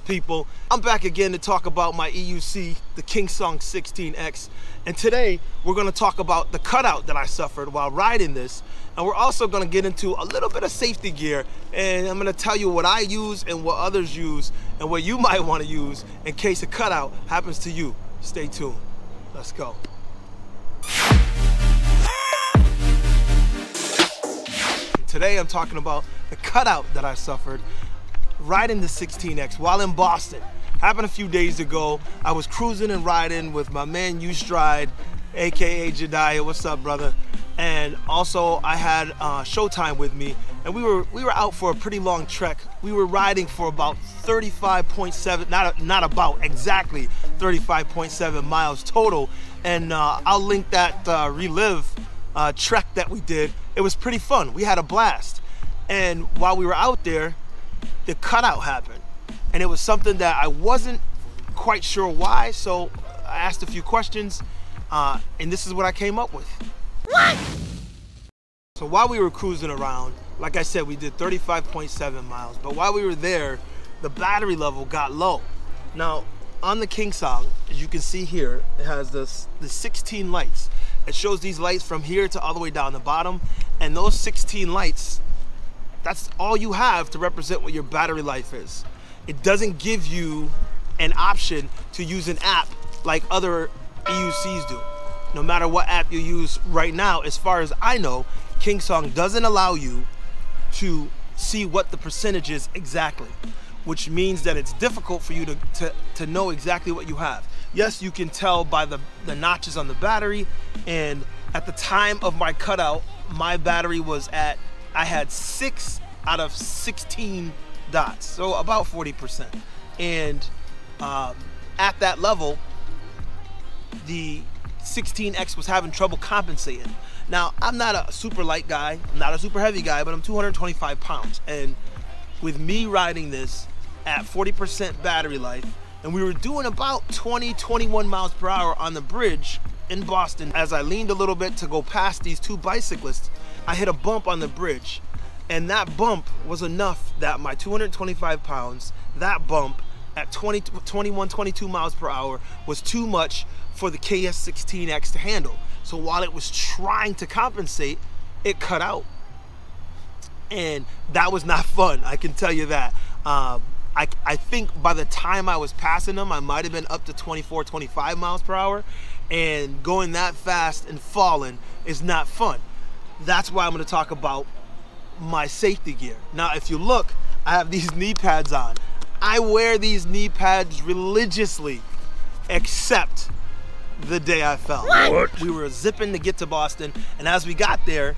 people? I'm back again to talk about my EUC, the KingSong 16X, and today we're going to talk about the cutout that I suffered while riding this, and we're also going to get into a little bit of safety gear, and I'm going to tell you what I use and what others use and what you might want to use in case a cutout happens to you. Stay tuned. Let's go. Today I'm talking about the cutout that I suffered riding the 16X while in Boston. Happened a few days ago. I was cruising and riding with my man Juice Ride, aka Jediah. What's up, brother? And also I had Showtime with me, and we were out for a pretty long trek. We were riding for about 35.7, exactly 35.7 miles total. And I'll link that Relive Trek that we did. It was pretty fun. We had a blast. And while we were out there, the cutout happened, and it was something that I wasn't quite sure why, so I asked a few questions, and this is what I came up with. What? So while we were cruising around, like I said, we did 35.7 miles, but while we were there, the battery level got low. Now, on the KingSong, as you can see here, it has the 16 lights. It shows these lights from here to all the way down the bottom, and those 16 lights, that's all you have to represent what your battery life is. It doesn't give you an option to use an app like other EUCs do. No matter what app you use right now, as far as I know, KingSong doesn't allow you to see what the percentage is exactly, which means that it's difficult for you to know exactly what you have. Yes, you can tell by the notches on the battery, and at the time of my cutout, my battery was at, I had 6 out of 16 dots, so about 40%. And at that level, the 16X was having trouble compensating. Now, I'm not a super light guy, I'm not a super heavy guy, but I'm 225 pounds. And with me riding this at 40% battery life, and we were doing about 21 miles per hour on the bridge in Boston. As I leaned a little bit to go past these two bicyclists, I hit a bump on the bridge, and that bump was enough that my 225 pounds, that bump at 22 miles per hour was too much for the KS16X to handle. So while it was trying to compensate, it cut out. And that was not fun, I can tell you that. I think by the time I was passing them, I might have been up to 24, 25 miles per hour, and going that fast and falling is not fun. That's why I'm going to talk about my safety gear. Now, if you look, I have these knee pads on. I wear these knee pads religiously, except the day I fell. What? We were zipping to get to Boston, and as we got there,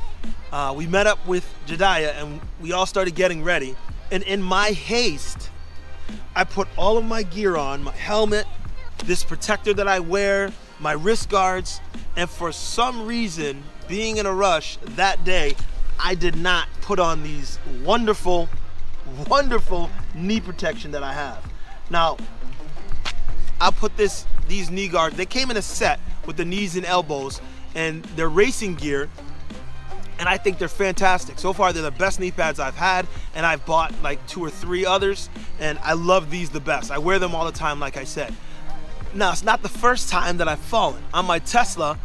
we met up with Jediah, and we all started getting ready. And in my haste, I put all of my gear on, my helmet, this protector that I wear, my wrist guards, and for some reason, being in a rush that day, I did not put on these wonderful, wonderful knee protection that I have. Now, I put these knee guards, they came in a set with the knees and elbows, and they're racing gear, and I think they're fantastic. So far, they're the best knee pads I've had, and I've bought like 2 or 3 others, and I love these the best. I wear them all the time, like I said. Now, it's not the first time that I've fallen. On my Tesla,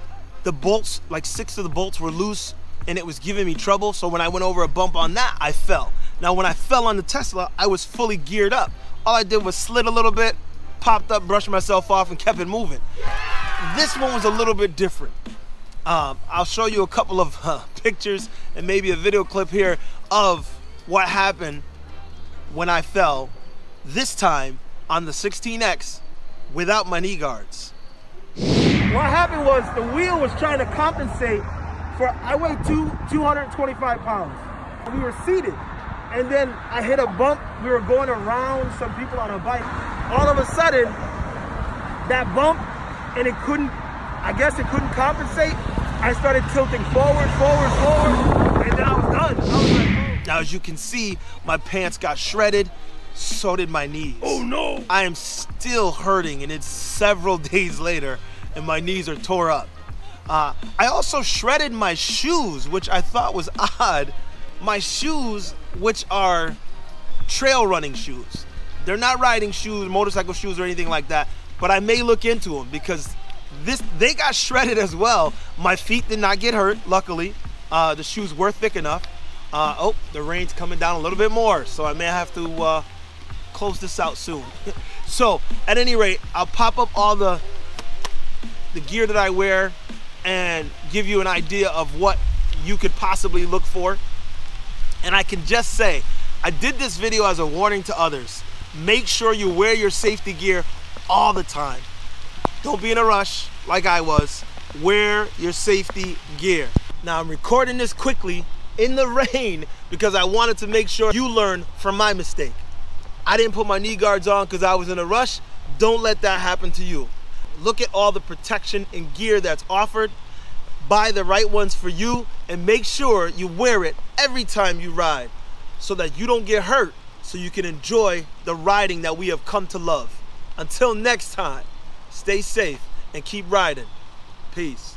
the bolts, like 6 of the bolts were loose, and it was giving me trouble, so when I went over a bump on that, I fell. Now, when I fell on the Tesla, I was fully geared up. All I did was slid a little bit, popped up, brushed myself off, and kept it moving. This one was a little bit different. I'll show you a couple of pictures and maybe a video clip here of what happened when I fell, this time on the 16X without my knee guards. What happened was the wheel was trying to compensate for, I weighed 225 pounds. We were seated, and then I hit a bump. We were going around some people on a bike. All of a sudden, that bump, and I guess it couldn't compensate. I started tilting forward, and then I was done. I was like, oh. Now, as you can see, my pants got shredded, so did my knees. Oh no! I am still hurting, and it's several days later, and my knees are tore up. I also shredded my shoes, which I thought was odd. My shoes, which are trail running shoes, They're not riding shoes, motorcycle shoes or anything like that, but I may look into them because they got shredded as well. My feet did not get hurt, luckily. The shoes were thick enough. Oh, the rain's coming down a little bit more, so I may have to close this out soon. So at any rate, I'll pop up all the gear that I wear and give you an idea of what you could possibly look for. And I can just say, I did this video as a warning to others. Make sure you wear your safety gear all the time. Don't be in a rush like I was. Wear your safety gear. Now I'm recording this quickly in the rain because I wanted to make sure you learn from my mistake. I didn't put my knee guards on because I was in a rush. Don't let that happen to you. Look at all the protection and gear that's offered. Buy the right ones for you and make sure you wear it every time you ride so that you don't get hurt, so you can enjoy the riding that we have come to love. Until next time, stay safe and keep riding. Peace.